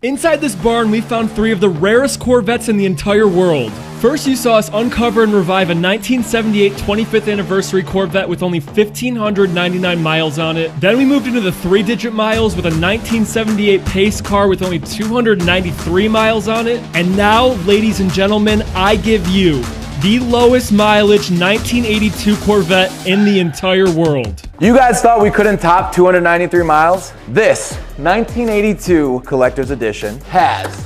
Inside this barn, we found 3 of the rarest Corvettes in the entire world. First, you saw us uncover and revive a 1978 25th anniversary Corvette with only 1,599 miles on it. Then we moved into the 3-digit miles with a 1978 pace car with only 293 miles on it. And now, ladies and gentlemen, I give you the lowest mileage 1982 Corvette in the entire world. You guys thought we couldn't top 293 miles? This 1982 Collector's Edition has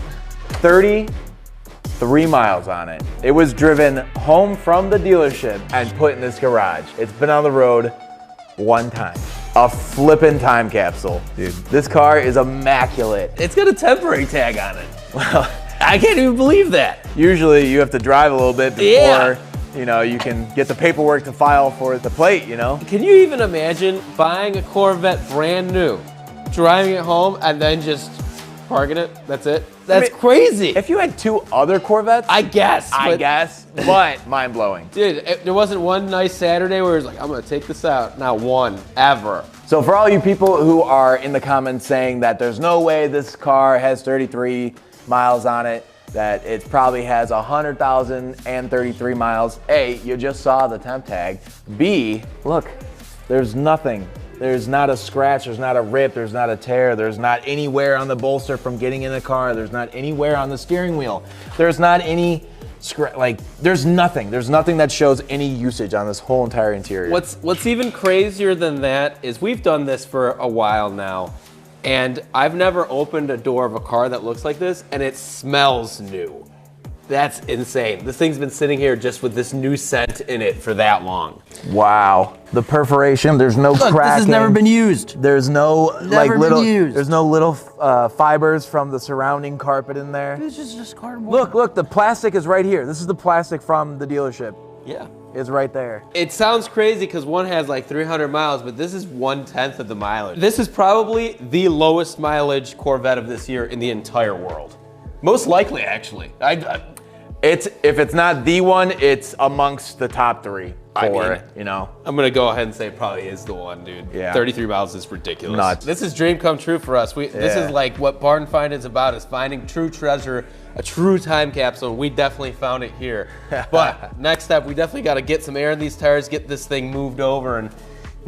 33 miles on it. It was driven home from the dealership and put in this garage. It's been on the road one time. A flippin' time capsule. Dude, this car is immaculate. It's got a temporary tag on it. Well, I can't even believe that. Usually you have to drive a little bit before, you know, you can get the paperwork to file for the plate, you know? Can you even imagine buying a Corvette brand new, driving it home, and then just parking it? That's it? That's crazy. If you had 2 other Corvettes, I guess, but mind-blowing. Dude, there wasn't one nice Saturday where it was like, I'm gonna take this out. Not one, ever. So for all you people who are in the comments saying that there's no way this car has 33 miles on it, that it probably has 100,033 miles. A, you just saw the temp tag. B, look, there's nothing. There's not a scratch, there's not a rip, there's not a tear, there's not anywhere on the bolster from getting in the car, there's not anywhere on the steering wheel. There's not any there's nothing. There's nothing that shows any usage on this whole entire interior. What's even crazier than that is we've done this for a while now, and I've never opened a door of a car that looks like this, and it smells new. That's insane. This thing's been sitting here just with this new scent in it for that long. Wow. The perforation, there's no cracking. This has never been used. There's no used. There's no little fibers from the surrounding carpet in there. This is just cardboard. Look, the plastic is right here. This is the plastic from the dealership. Yeah. It's right there. It sounds crazy because one has like 300 miles, but this is 1/10 of the mileage. This is probably the lowest mileage Corvette of this year in the entire world. Most likely, actually. If it's not the one, it's amongst the top 3. You know. I'm gonna go ahead and say it probably is the one, dude. Yeah. 33 miles is ridiculous. Nuts. This is dream come true for us. This is like what Barn.Find is about, is finding true treasure, a true time capsule. We definitely found it here. But next step, we definitely gotta get some air in these tires, get this thing moved over, and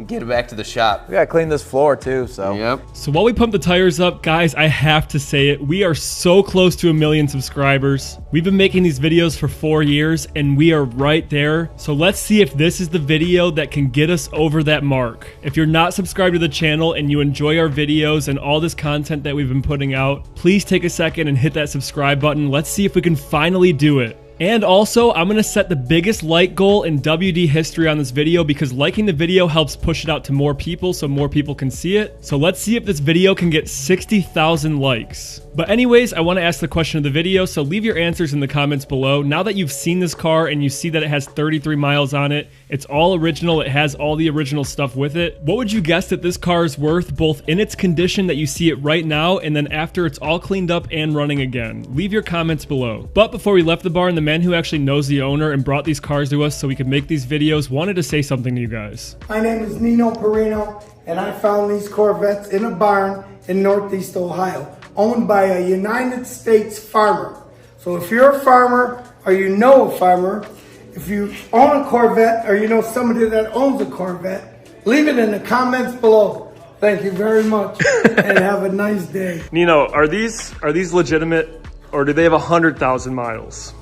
get it back to the shop. We gotta clean this floor too, so. Yep. So while we pump the tires up, guys, I have to say it. We are so close to 1 million subscribers. We've been making these videos for 4 years, and we are right there. So let's see if this is the video that can get us over that mark. If you're not subscribed to the channel and you enjoy our videos and all this content that we've been putting out, please take a second and hit that subscribe button. Let's see if we can finally do it. And also, I'm gonna set the biggest like goal in WD history on this video because liking the video helps push it out to more people so more people can see it. So let's see if this video can get 60,000 likes. But anyways, I wanna ask the question of the video, so leave your answers in the comments below. Now that you've seen this car and you see that it has 33 miles on it, it's all original, it has all the original stuff with it, what would you guess that this car is worth both in its condition that you see it right now and then after it's all cleaned up and running again? Leave your comments below. But before we left the barn, the man who actually knows the owner and brought these cars to us so we could make these videos wanted to say something to you guys. My name is Nino Perino, and I found these Corvettes in a barn in Northeast Ohio, owned by a United States farmer. So if you're a farmer or you know a farmer, if you own a Corvette or you know somebody that owns a Corvette, leave it in the comments below. Thank you very much and have a nice day. Nino, are these legitimate or do they have 100,000 miles?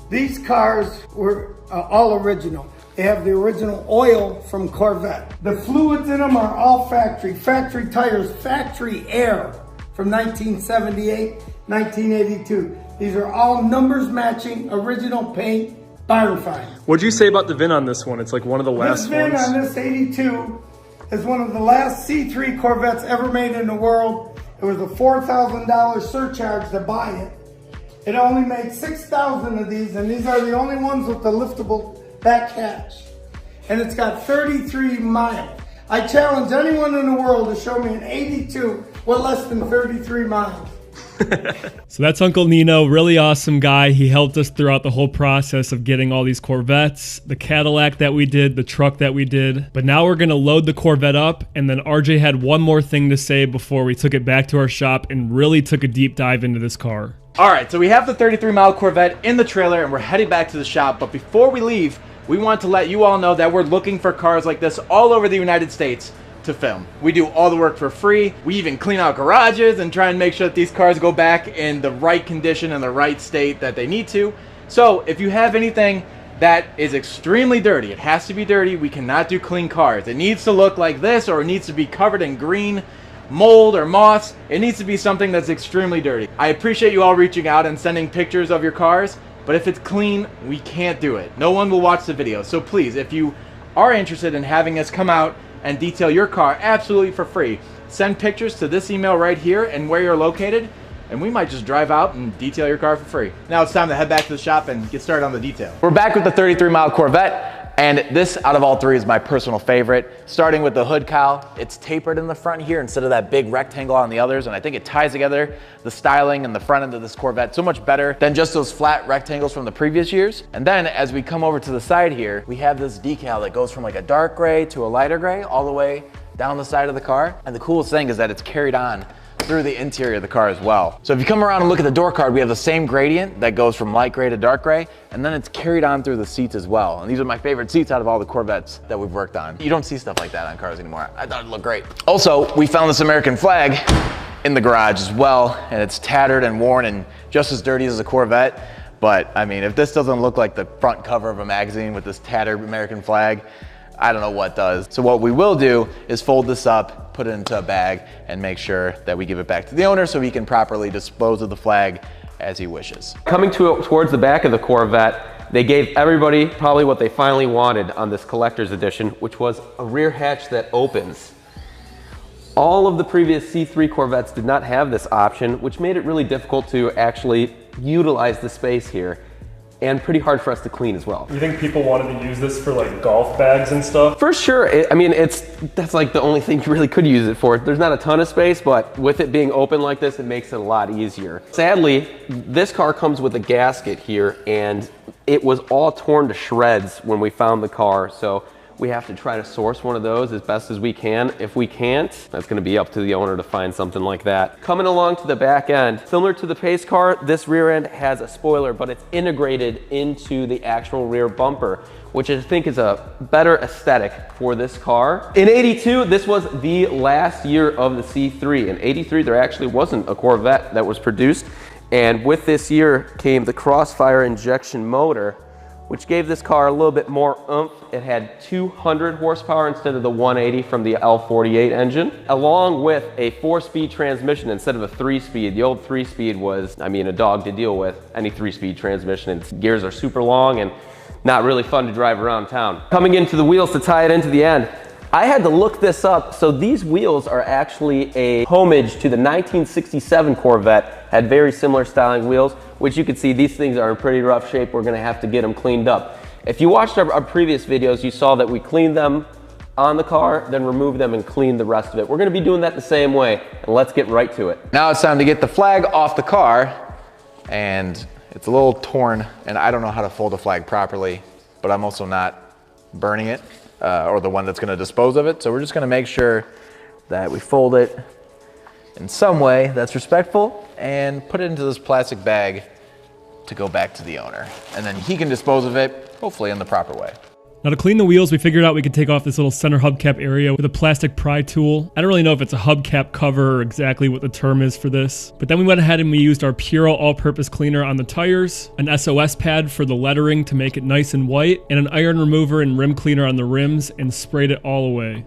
These cars were all original. They have the original oil from Corvette. The fluids in them are all factory tires, factory air from 1978, 1982. These are all numbers matching, original paint, Barn.Find. What'd you say about the VIN on this one? It's like one of the last VIN ones. on this 82 is one of the last C3 Corvettes ever made in the world. It was a $4,000 surcharge to buy it. It only made 6,000 of these, and these are the only ones with the liftable back hatch. And it's got 33 miles. I challenge anyone in the world to show me an 82 with less than 33 miles. So that's Uncle Nino, really awesome guy. He helped us throughout the whole process of getting all these Corvettes, the Cadillac that we did, the truck that we did. But now we're gonna load the Corvette up, and then RJ had one more thing to say before we took it back to our shop and really took a deep dive into this car. All right, so we have the 33-mile Corvette in the trailer and we're heading back to the shop. But before we leave, we want to let you all know that we're looking for cars like this all over the United States to film. We do all the work for free. We even clean out garages and try and make sure that these cars go back in the right condition and the right state that they need to. So if you have anything that is extremely dirty, it has to be dirty. We cannot do clean cars. It needs to look like this, or it needs to be covered in green mold or moss. It needs to be something that's extremely dirty. I appreciate you all reaching out and sending pictures of your cars, but if it's clean, we can't do it. No one will watch the video. So please, if you are interested in having us come out and detail your car absolutely for free, send pictures to this email right here and where you're located, and we might just drive out and detail your car for free. Now it's time to head back to the shop and get started on the detail. We're back with the 33-mile Corvette, and this out of all three is my personal favorite. Starting with the hood cowl, it's tapered in the front here instead of that big rectangle on the others, and I think it ties together the styling and the front end of this Corvette so much better than just those flat rectangles from the previous years. And then as we come over to the side here, we have this decal that goes from like a dark gray to a lighter gray all the way down the side of the car. And the coolest thing is that it's carried on through the interior of the car as well. So if you come around and look at the door card, we have the same gradient that goes from light gray to dark gray, and then it's carried on through the seats as well. And these are my favorite seats out of all the Corvettes that we've worked on. You don't see stuff like that on cars anymore. I thought it looked great. Also, we found this American flag in the garage as well, and it's tattered and worn and just as dirty as a Corvette. But I mean, if this doesn't look like the front cover of a magazine with this tattered American flag, I don't know what does. So what we will do is fold this up, put it into a bag, and make sure that we give it back to the owner so he can properly dispose of the flag as he wishes. Coming towards the back of the Corvette, they gave everybody probably what they finally wanted on this collector's edition, which was a rear hatch that opens. All of the previous C3 Corvettes did not have this option, which made it really difficult to actually utilize the space here, and pretty hard for us to clean as well. You think people wanted to use this for like golf bags and stuff? For sure. That's like the only thing you really could use it for. There's not a ton of space, but with it being open like this, it makes it a lot easier. Sadly, this car comes with a gasket here, and it was all torn to shreds when we found the car. So we have to try to source one of those as best as we can. If we can't, that's gonna be up to the owner to find something like that. Coming along to the back end, similar to the pace car, this rear end has a spoiler, but it's integrated into the actual rear bumper, which I think is a better aesthetic for this car. In '82, this was the last year of the C3. In '83, there actually wasn't a Corvette that was produced. And with this year came the Crossfire injection motor, which gave this car a little bit more oomph. It had 200 horsepower instead of the 180 from the L48 engine, along with a 4-speed transmission instead of a 3-speed. The old 3-speed was, I mean, a dog to deal with. Any 3-speed transmission, its gears are super long and not really fun to drive around town. Coming into the wheels to tie it into the end, I had to look this up. So these wheels are actually a homage to the 1967 Corvette, had very similar styling wheels, which you can see these things are in pretty rough shape. We're gonna have to get them cleaned up. If you watched our previous videos, you saw that we cleaned them on the car, then removed them and cleaned the rest of it. We're gonna be doing that the same way, and let's get right to it. Now it's time to get the flag off the car, and it's a little torn, and I don't know how to fold a flag properly, but I'm also not burning it, or the one that's gonna dispose of it. So we're just gonna make sure that we fold it in some way that's respectful and put it into this plastic bag to go back to the owner. And then he can dispose of it, hopefully in the proper way. Now to clean the wheels, we figured out we could take off this little center hubcap area with a plastic pry tool. I don't really know if it's a hubcap cover or exactly what the term is for this. But then we went ahead and we used our Puro all-purpose cleaner on the tires, an SOS pad for the lettering to make it nice and white, and an iron remover and rim cleaner on the rims, and sprayed it all away.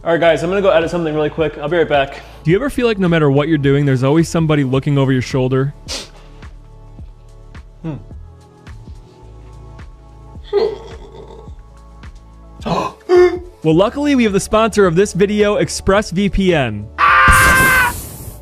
All right, guys, I'm gonna go edit something really quick. I'll be right back. Do you ever feel like no matter what you're doing, there's always somebody looking over your shoulder? Well, luckily we have the sponsor of this video, ExpressVPN.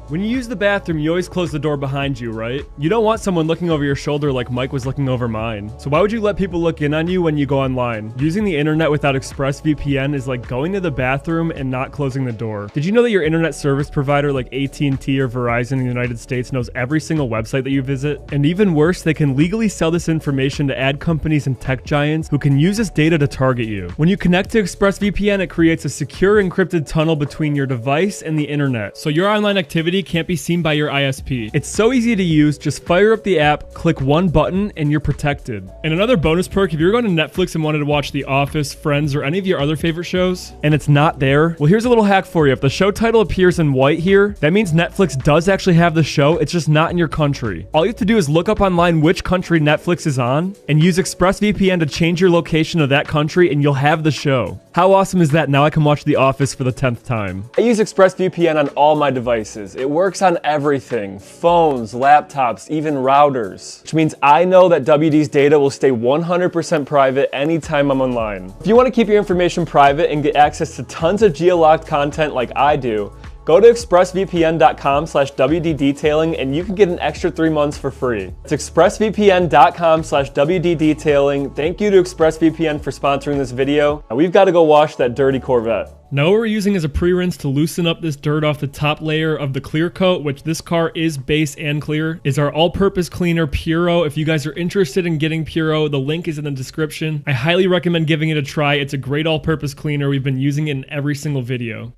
When you use the bathroom, you always close the door behind you, right? You don't want someone looking over your shoulder like Mike was looking over mine. So why would you let people look in on you when you go online? Using the internet without ExpressVPN is like going to the bathroom and not closing the door. Did you know that your internet service provider like AT&T or Verizon in the United States knows every single website that you visit? And even worse, they can legally sell this information to ad companies and tech giants who can use this data to target you. When you connect to ExpressVPN, it creates a secure encrypted tunnel between your device and the internet. So your online activity can't be seen by your ISP. It's so easy to use, just fire up the app, click one button, and you're protected. And another bonus perk, if you're going to Netflix and wanted to watch The Office, Friends, or any of your other favorite shows, and it's not there, well, here's a little hack for you. If the show title appears in white here, that means Netflix does actually have the show, it's just not in your country. All you have to do is look up online which country Netflix is on, and use ExpressVPN to change your location of that country, and you'll have the show. How awesome is that? Now I can watch The Office for the 10th time. I use ExpressVPN on all my devices. It works on everything, phones, laptops, even routers, which means I know that WD's data will stay 100% private anytime I'm online. If you want to keep your information private and get access to tons of geo-locked content like I do, go to expressvpn.com/WDdetailing and you can get an extra 3 months for free. It's expressvpn.com/WDdetailing. Thank you to ExpressVPN for sponsoring this video. Now we've got to go wash that dirty Corvette. Now what we're using is a pre-rinse to loosen up this dirt off the top layer of the clear coat, which this car is base and clear, is our all-purpose cleaner Puro. If you guys are interested in getting Puro, the link is in the description. I highly recommend giving it a try. It's a great all-purpose cleaner. We've been using it in every single video.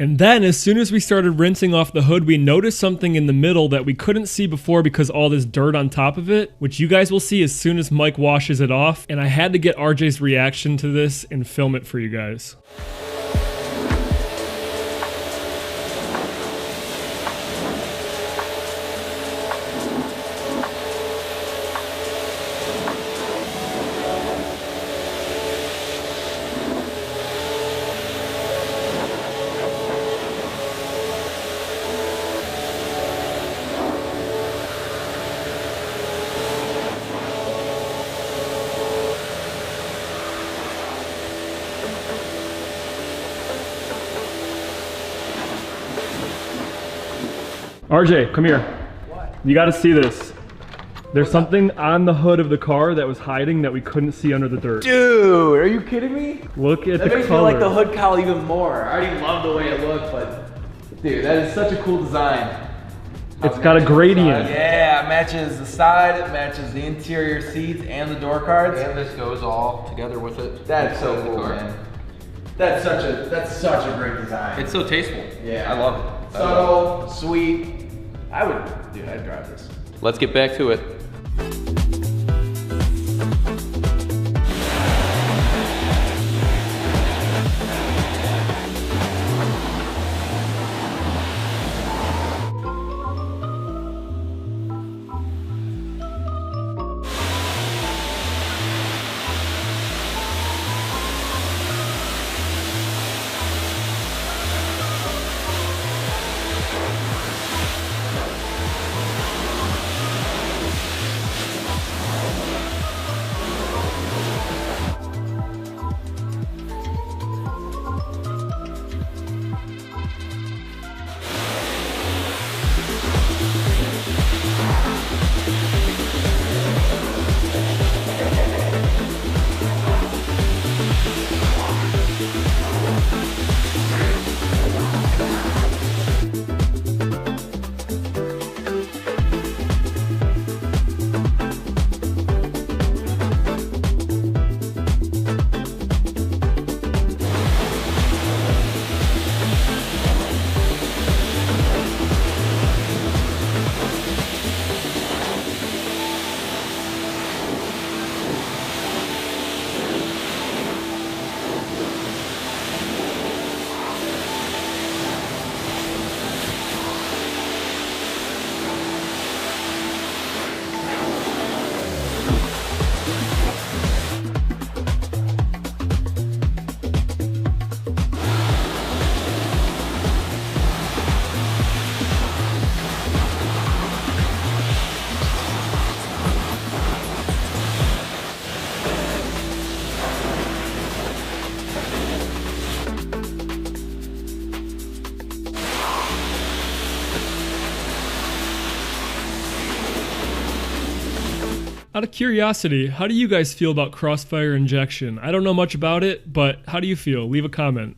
And then, as soon as we started rinsing off the hood, we noticed something in the middle that we couldn't see before because all this dirt on top of it, which you guys will see as soon as Mike washes it off. And I had to get RJ's reaction to this and film it for you guys. RJ, come here. What? You gotta see this. There's something on the hood of the car that was hiding that we couldn't see under the dirt. Dude, are you kidding me? Look at the color. That makes me like the hood cowl even more. I already love the way it looked, but dude, that is such a cool design. It's got a gradient. Yeah, it matches the side, it matches the interior seats and the door cards. And this goes all together with it. That's so cool, man. That's such a great design. It's so tasteful. Yeah. I love it. Subtle, sweet. I'd drive this. Let's get back to it. Out of curiosity, how do you guys feel about crossfire injection? I don't know much about it, but how do you feel? Leave a comment.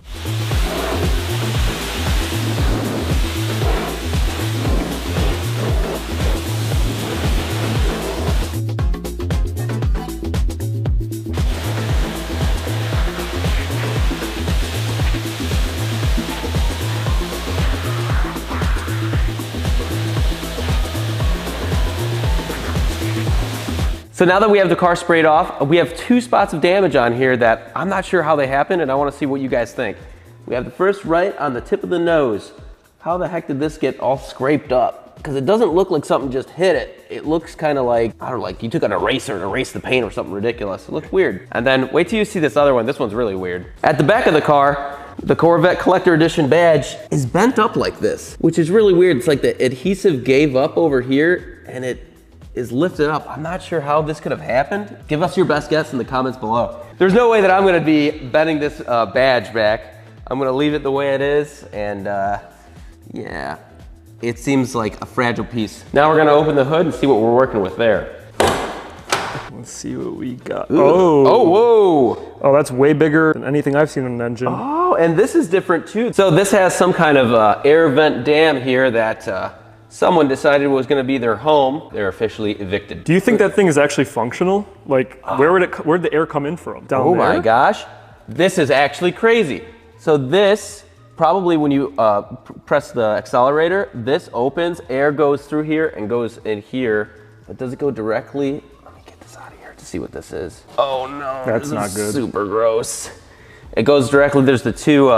So now that we have the car sprayed off, we have 2 spots of damage on here that I'm not sure how they happened, and I want to see what you guys think. We have the first right on the tip of the nose. How the heck did this get all scraped up? Because it doesn't look like something just hit it. It looks kind of like, I don't know, like you took an eraser and erased the paint or something ridiculous. It looks weird. And then wait till you see this other one. This one's really weird. At the back of the car, the Corvette Collector Edition badge is bent up like this, which is really weird. It's like the adhesive gave up over here and it is lifted up. I'm not sure how this could have happened. Give us your best guess in the comments below. There's no way that I'm gonna be bending this badge back. I'm gonna leave it the way it is, and yeah, it seems like a fragile piece. Now we're gonna open the hood and see what we're working with there. Let's see what we got. Ooh. Oh, whoa. Oh, that's way bigger than anything I've seen in an engine. Oh, and this is different too. So this has some kind of air vent dam here that someone decided was going to be their home. They're officially evicted. Do you think that thing is actually functional? Like, where'd the air come in from? Down Oh there? my gosh. This is actually crazy. So this, probably when you press the accelerator, this opens, air goes through here and goes in here. But does it go directly? Let me get this out of here to see what this is. Oh no, that's this not is good. Super gross. It goes directly, there's the 2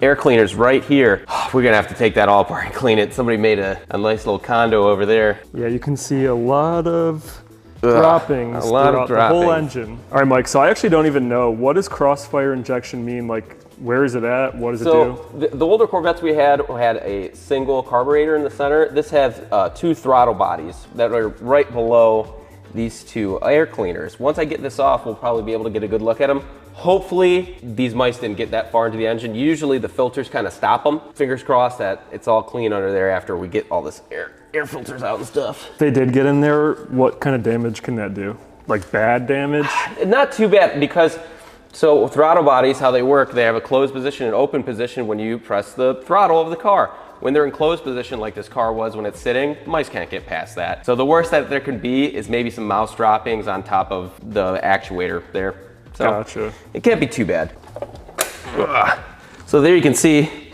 air cleaners right here. We're gonna have to take that all apart and clean it. Somebody made a nice little condo over there. Yeah, you can see a lot of droppings throughout the whole engine. All right, Mike, so I actually don't even know, what does crossfire injection mean? Like, where is it at? What does it do? The older Corvettes we had a single carburetor in the center. This has 2 throttle bodies that are right below these 2 air cleaners. Once I get this off, we'll probably be able to get a good look at them. Hopefully, these mice didn't get that far into the engine. Usually the filters kind of stop them. Fingers crossed that it's all clean under there after we get all this air filters out and stuff. If they did get in there, what kind of damage can that do? Like bad damage? Not too bad, because so throttle bodies, how they work, they have a closed position and open position when you press the throttle of the car. When they're in closed position like this car was when it's sitting, mice can't get past that. So the worst that there can be is maybe some mouse droppings on top of the actuator there. So gotcha. It can't be too bad. Ugh. So there you can see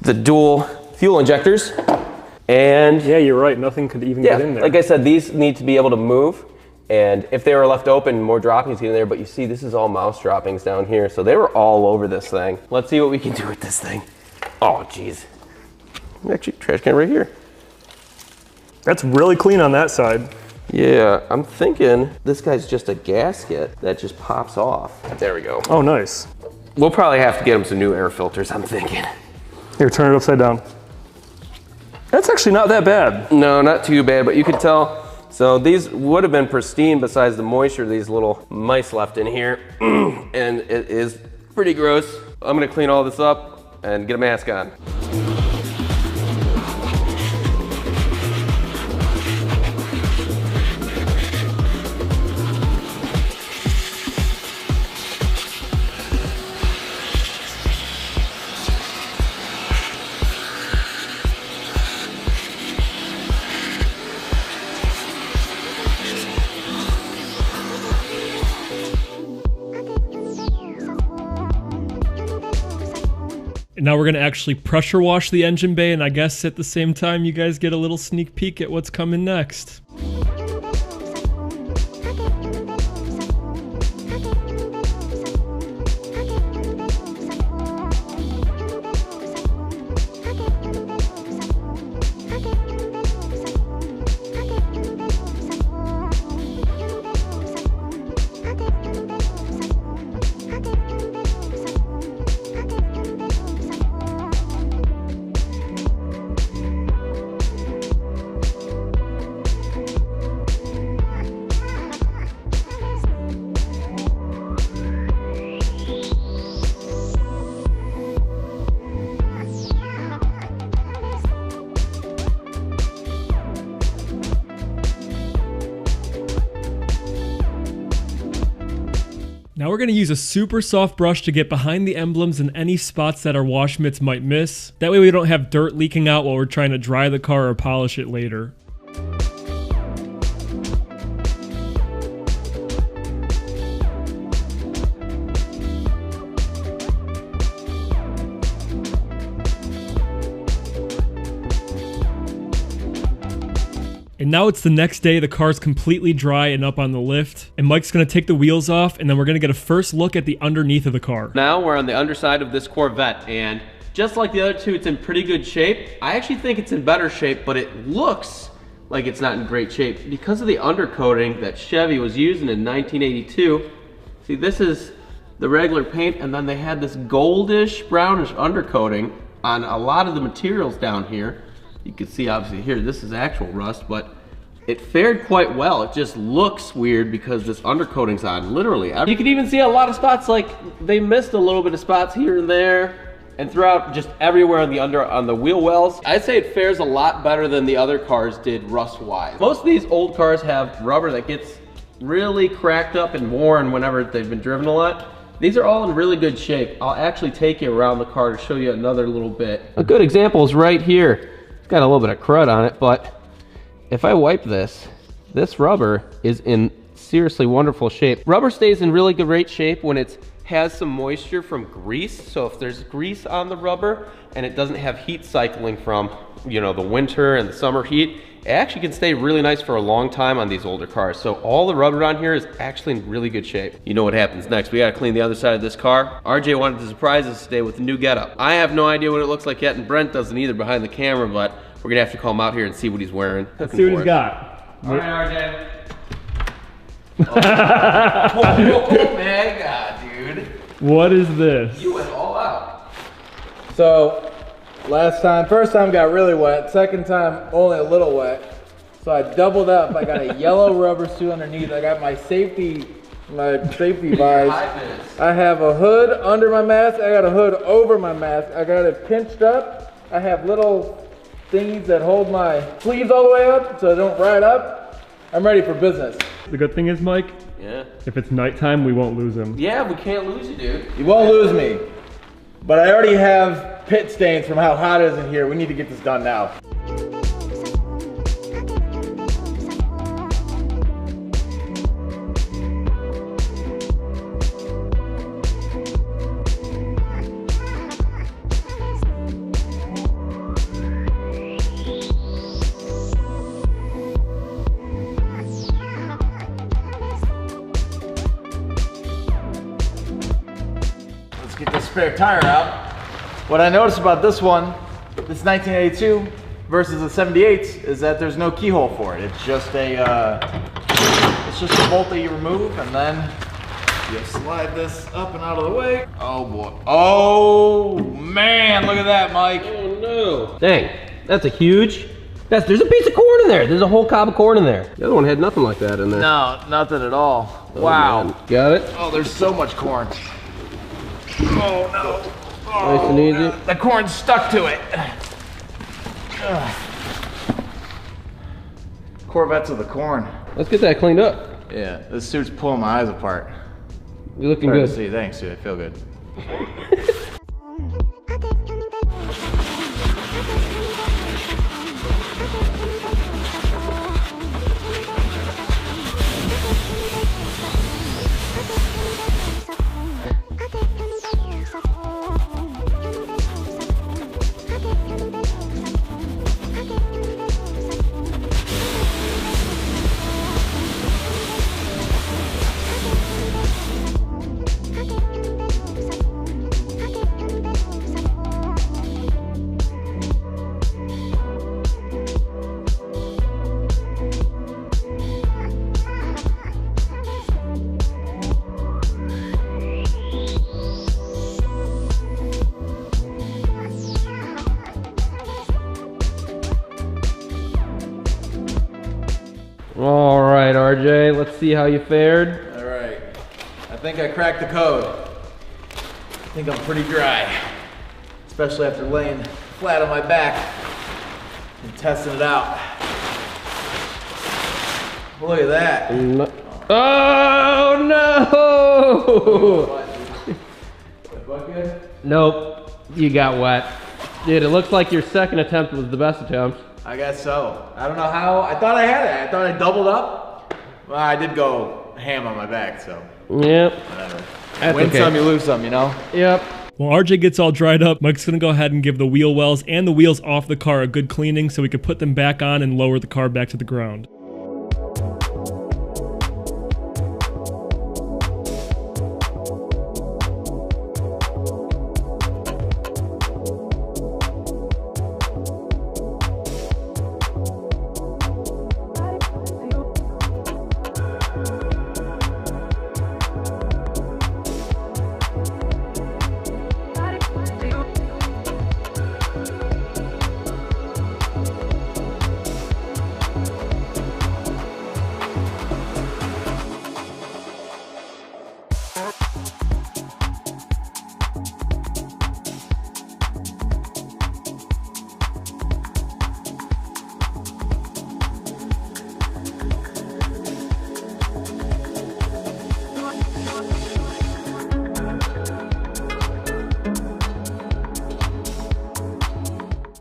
the dual fuel injectors. And yeah, you're right, nothing could even get in there. Like I said, these need to be able to move. And if they were left open, more droppings get in there, but you see this is all mouse droppings down here. So they were all over this thing. Let's see what we can do with this thing. Oh, geez. Actually, trash can right here. That's really clean on that side. Yeah, I'm thinking this guy's just a gasket that just pops off. There we go. Oh, nice. We'll probably have to get him some new air filters, I'm thinking. Here, turn it upside down. That's actually not that bad. No, not too bad, but you can tell. So these would have been pristine besides the moisture, these little mice left in here. And it is pretty gross. I'm gonna clean all this up and get a mask on. Now we're gonna actually pressure wash the engine bay, and I guess at the same time you guys get a little sneak peek at what's coming next. Now we're going to use a super soft brush to get behind the emblems and any spots that our wash mitts might miss. That way we don't have dirt leaking out while we're trying to dry the car or polish it later. And now it's the next day, the car's completely dry and up on the lift. And Mike's gonna take the wheels off, and then we're gonna get a first look at the underneath of the car. Now we're on the underside of this Corvette, and just like the other two, it's in pretty good shape. I actually think it's in better shape, but it looks like it's not in great shape because of the undercoating that Chevy was using in 1982. See, this is the regular paint, and then they had this goldish, brownish undercoating on a lot of the materials down here. You can see obviously here, this is actual rust, but it fared quite well. It just looks weird because this undercoating's on, literally. You can even see a lot of spots, like they missed a little bit of spots here and there and throughout just everywhere on the wheel wells. I'd say it fares a lot better than the other cars did rust-wise. Most of these old cars have rubber that gets really cracked up and worn whenever they've been driven a lot. These are all in really good shape. I'll actually take you around the car to show you another little bit. A good example is right here. It's got a little bit of crud on it, but if I wipe this rubber is in seriously wonderful shape. Rubber stays in really great shape when it has some moisture from grease. So if there's grease on the rubber and it doesn't have heat cycling from, you know, the winter and the summer heat, it actually can stay really nice for a long time on these older cars. So all the rubber on here is actually in really good shape. You know what happens next. We gotta clean the other side of this car. RJ wanted to surprise us today with a new getup. I have no idea what it looks like yet, and Brent doesn't either behind the camera, but we're gonna have to call him out here and see what he's wearing. Let's see what he's got. All right, RJ. Oh my God, dude. What is this? You went all out. So, first time got really wet, second time only a little wet. So I doubled up. I got a yellow rubber suit underneath. I got my safety vise. I have a hood under my mask. I got a hood over my mask. I got it pinched up. I have little things that hold my sleeves all the way up so they don't ride up. I'm ready for business. The good thing is, Mike, if it's nighttime, we won't lose him. Yeah, we can't lose you, dude. You won't lose me. But I already have pit stains from how hot it is in here. We need to get this done now. Get the spare tire out. What I noticed about this one, this 1982 versus the 78s, is that there's no keyhole for it. It's just a bolt that you remove, and then you slide this up and out of the way. Oh boy. Oh man, look at that, Mike. Oh no. Dang, that's a huge. There's a piece of corn in there. There's a whole cob of corn in there. The other one had nothing like that in there. No, nothing at all. Oh, wow. Man. Got it? Oh, there's so much corn. Oh no. Oh, nice and easy. The corn's stuck to it. Ugh. Corvettes of the corn. Let's get that cleaned up. Yeah, this suit's pulling my eyes apart. You're looking Hard good. to see. Thanks, dude. I feel good. All right, RJ, let's see how you fared. All right. I think I cracked the code. I think I'm pretty dry, especially after laying flat on my back and testing it out. Look at that. Oh no! Nope, you got wet. Dude, it looks like your second attempt was the best attempt. I guess so. I don't know how. I thought I had it. I thought I doubled up. Well, I did go ham on my back, so. Yep. Whatever. That's Win okay. some, you lose some, you know? Yep. While RJ gets all dried up, Mike's gonna go ahead and give the wheel wells and the wheels off the car a good cleaning so we can put them back on and lower the car back to the ground.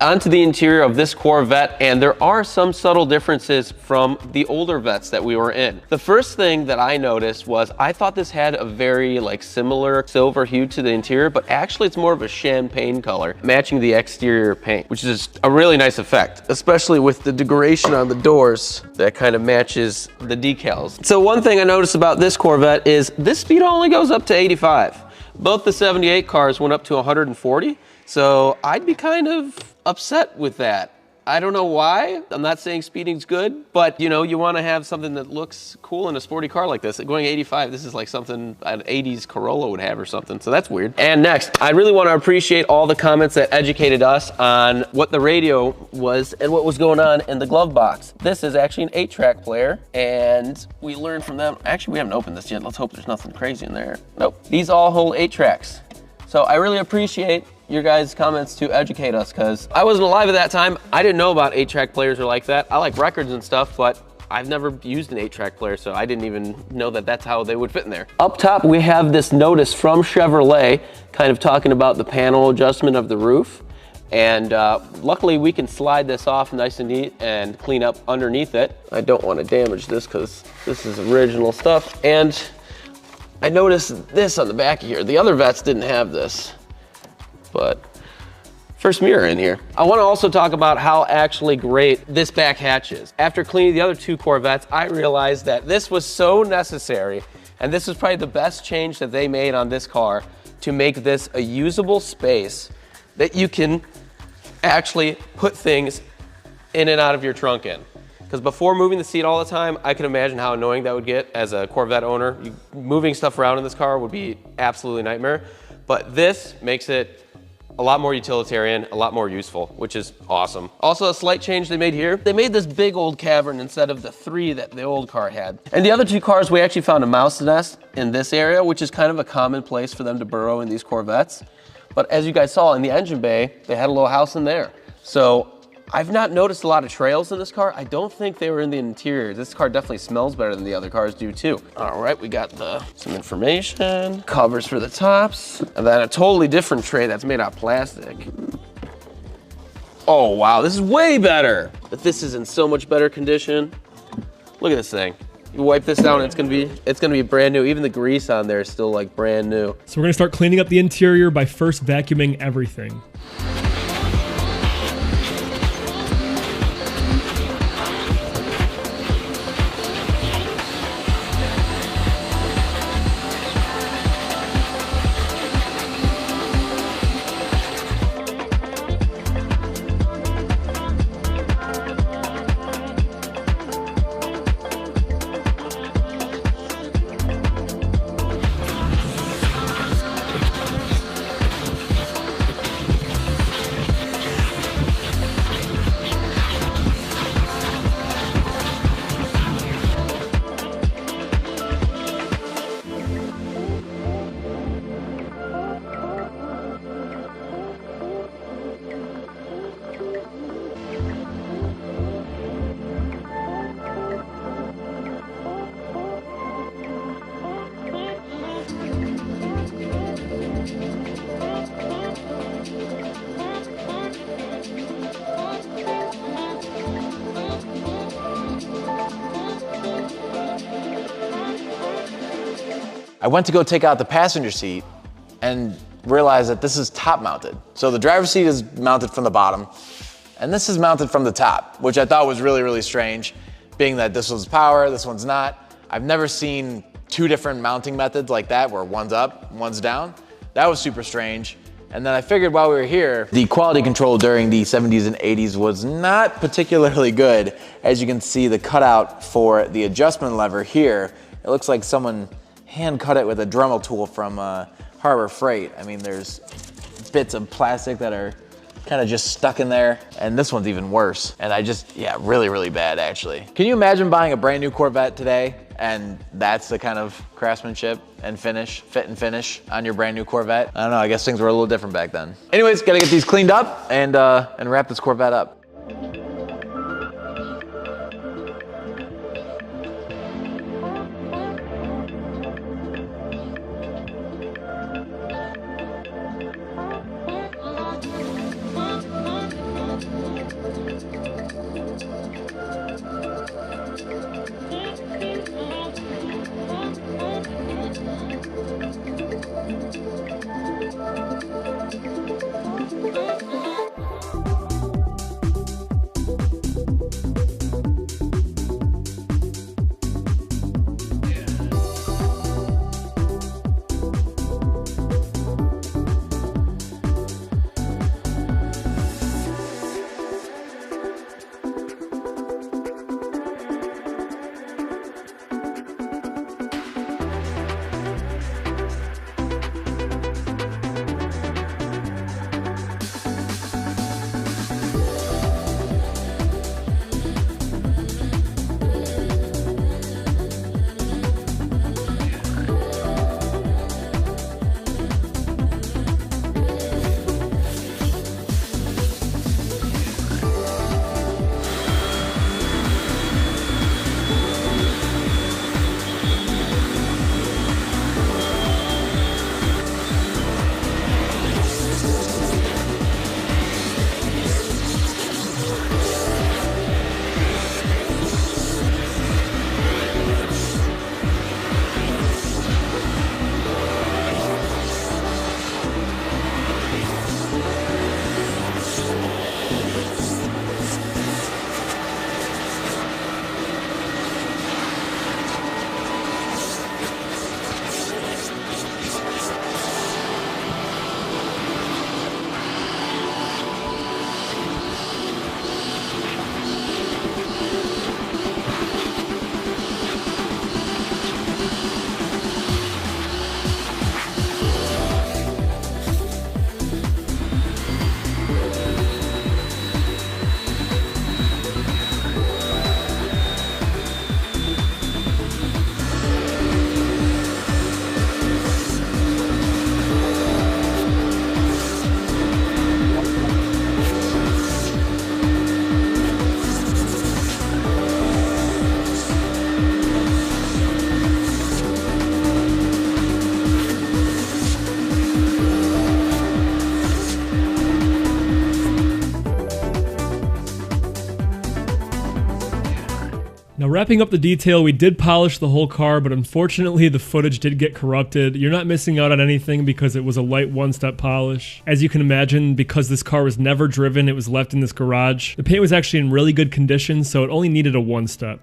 Onto the interior of this Corvette, and there are some subtle differences from the older Vettes that we were in. The first thing that I noticed was I thought this had a very similar silver hue to the interior, but actually it's more of a champagne color, matching the exterior paint, which is a really nice effect, especially with the decoration on the doors that kind of matches the decals. So one thing I noticed about this Corvette is this speed only goes up to 85. Both the 78 cars went up to 140, so I'd be kind of upset with that. I don't know why. I'm not saying speeding's good, but you want to have something that looks cool in a sporty car like this. Going 85, this is like something an 80s Corolla would have or something, so that's weird. And next, I really want to appreciate all the comments that educated us on what the radio was and what was going on in the glove box. This is actually an 8-track player, and we learned from them. Actually, we haven't opened this yet. Let's hope there's nothing crazy in there. Nope. These all hold 8 tracks. So I really appreciate your guys' comments to educate us, because I wasn't alive at that time. I didn't know about 8-track players are like that. I like records and stuff, but I've never used an 8-track player, so I didn't even know that that's how they would fit in there. Up top, we have this notice from Chevrolet, kind of talking about the panel adjustment of the roof. And luckily, we can slide this off nice and neat and clean up underneath it. I don't want to damage this because this is original stuff. And I noticed this on the back here. The other Vettes didn't have this, but first mirror in here. I want to also talk about how actually great this back hatch is. After cleaning the other 2 Corvettes, I realized that this was so necessary, and this is probably the best change that they made on this car to make this a usable space that you can actually put things in and out of your trunk in. Because before moving the seat all the time, I can imagine how annoying that would get as a Corvette owner. Moving stuff around in this car would be absolutely a nightmare. But this makes it a lot more utilitarian, a lot more useful, which is awesome. Also, a slight change they made here. They made this big old cavern instead of the 3 that the old car had. And the other 2 cars, we actually found a mouse nest in this area, which is kind of a common place for them to burrow in these Corvettes. But as you guys saw in the engine bay, they had a little house in there. So I've not noticed a lot of trails in this car. I don't think they were in the interior. This car definitely smells better than the other cars do too. All right, we got some information, covers for the tops, and then a totally different tray that's made out of plastic. Oh wow, this is way better. But this is in so much better condition. Look at this thing. You wipe this down, it's gonna be brand new. Even the grease on there is still like brand new. So we're gonna start cleaning up the interior by first vacuuming everything. I went to go take out the passenger seat and realized that this is top mounted. So the driver's seat is mounted from the bottom and this is mounted from the top, which I thought was really, really strange, being that this was power, this one's not. I've never seen two different mounting methods like that where one's up, one's down. That was super strange. And then I figured while we were here, the quality control during the 70s and 80s was not particularly good. As you can see, the cutout for the adjustment lever here, it looks like someone hand cut it with a Dremel tool from Harbor Freight. I mean, there's bits of plastic that are kind of just stuck in there. And this one's even worse. And yeah, really, really bad actually. Can you imagine buying a brand new Corvette today and that's the kind of craftsmanship and finish, fit and finish on your brand new Corvette? I don't know, I guess things were a little different back then. Anyways, gotta get these cleaned up and wrap this Corvette up. Now, wrapping up the detail, we did polish the whole car, but unfortunately the footage did get corrupted. You're not missing out on anything because it was a light one-step polish. As you can imagine, because this car was never driven, it was left in this garage. The paint was actually in really good condition, so it only needed a one-step.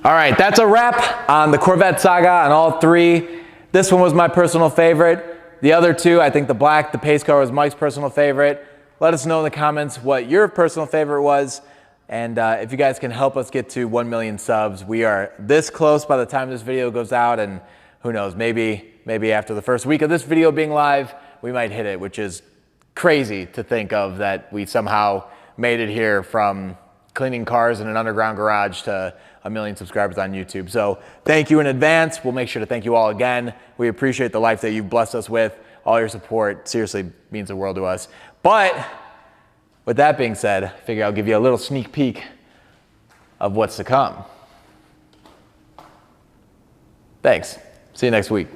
All right, that's a wrap on the Corvette saga on all three. This one was my personal favorite. The other two, I think the black, the pace car was Mike's personal favorite. Let us know in the comments what your personal favorite was. And if you guys can help us get to 1 million subs, we are this close by the time this video goes out, and who knows, maybe after the first week of this video being live, we might hit it, which is crazy to think of, that we somehow made it here from cleaning cars in an underground garage to 1 million subscribers on YouTube. So thank you in advance. We'll make sure to thank you all again. We appreciate the life that you've blessed us with. All your support seriously means the world to us. But with that being said, I figure I'll give you a little sneak peek of what's to come. Thanks. See you next week.